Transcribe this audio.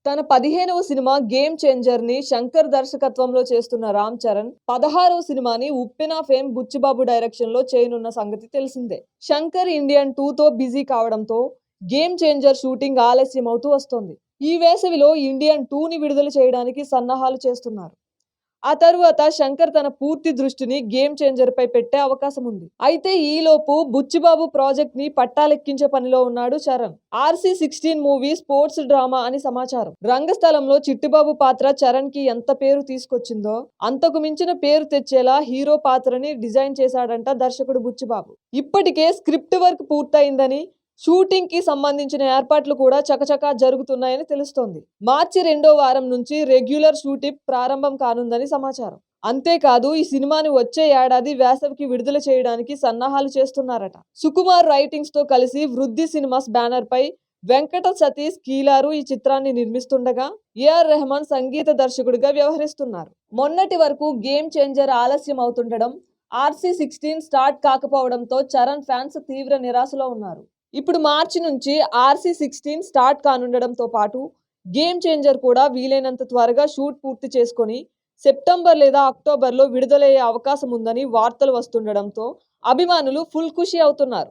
తన 15వ cinema 'game చేంజర్'ని Shankar దర్శకత్వంలో చేస్తున్న రామ్ చరణ్ 16వ సినిమాని ఉప్పెన ఫేమ్ బుచ్చిబాబు డైరెక్షన్‌లో చేయనున్న సంగతి తెలిసిందే. శంకర్ ఇండియన్ 2తో బిజీ కావడంతో 'గేమ్ చేంజర్' షూటింగ్ ఆలస్యమవుతూ వస్తోంది. ఈ వేసవిలో ఇండియన్ 2ని విడుదల చేయడానికి సన్నాహాలు చేస్తున్నారు. ఆ తరువాత శంకర్ తన పూర్తి దృష్టిని 'గేమ్ చేంజర్'పై పెట్టే అవకాశం ఉంది. అయితే ఈలోపు బుచ్చిబాబు ప్రాజెక్ట్ ని పట్టాలెక్కించే పనిలో ఉన్నాడు Charan. RC16 movie sports drama అని సమాచారం. రంగస్థలంలో చిట్టిబాబు పాత్ర చరణ్ కి ఎంత పేరు తీసుకొచ్చిందో అంతకు మించిన పేరు తెచ్చేలా హీరో పాత్రని డిజైన్ చేశాడంట దర్శకుడు బుచ్చిబాబు. ఇప్పటికే స్క్రిప్ట్ వర్క్ పూర్తయిందని, షూటింగ్ కి సంబంధించిన ఏర్పాట్లు కూడా చకచకా జరుగుతున్నాయని తెలుస్తోంది. మార్చి 2వ వారం నుంచి రెగ్యులర్ షూటింగ్ ప్రారంభం కానుందని సమాచారం. అంతేకాదు ఈ సినిమాని వచ్చే ఏడాది వేసవికి విడుదల చేయడానికి సన్నాహాలు చేస్తున్నారట. సుకుమార్ రైటింగ్స్ తో కలిసి వృద్ధి సినిమాస్ బ్యానర్ పై వెంకట సతీష్ కీలారు ఈ చిత్రాన్ని నిర్మిస్తుండగా AR రెహమాన్ సంగీత దర్శకుడిగా వ్యవహరిస్తున్నారు. మొన్నటి వరకు గేమ్ చేంజర్ ఆలస్యం అవుతుండడం, RC16 స్టార్ట్ కాకపోవడంతో చరణ్ ఫ్యాన్స్ తీవ్ర నిరాశలో ఉన్నారు. ఇప్పుడు మార్చి నుంచి RC16 స్టార్ట్ కానుండడంతో పాటు గేమ్ చేంజర్ కూడా వీలైనంత త్వరగా షూట్ పూర్తి చేసుకొని సెప్టెంబర్ లేదా అక్టోబర్లో విడుదలయ్యే అవకాశం ఉందని వార్తలు వస్తుండడంతో అభిమానులు ఫుల్ ఖుషి అవుతున్నారు.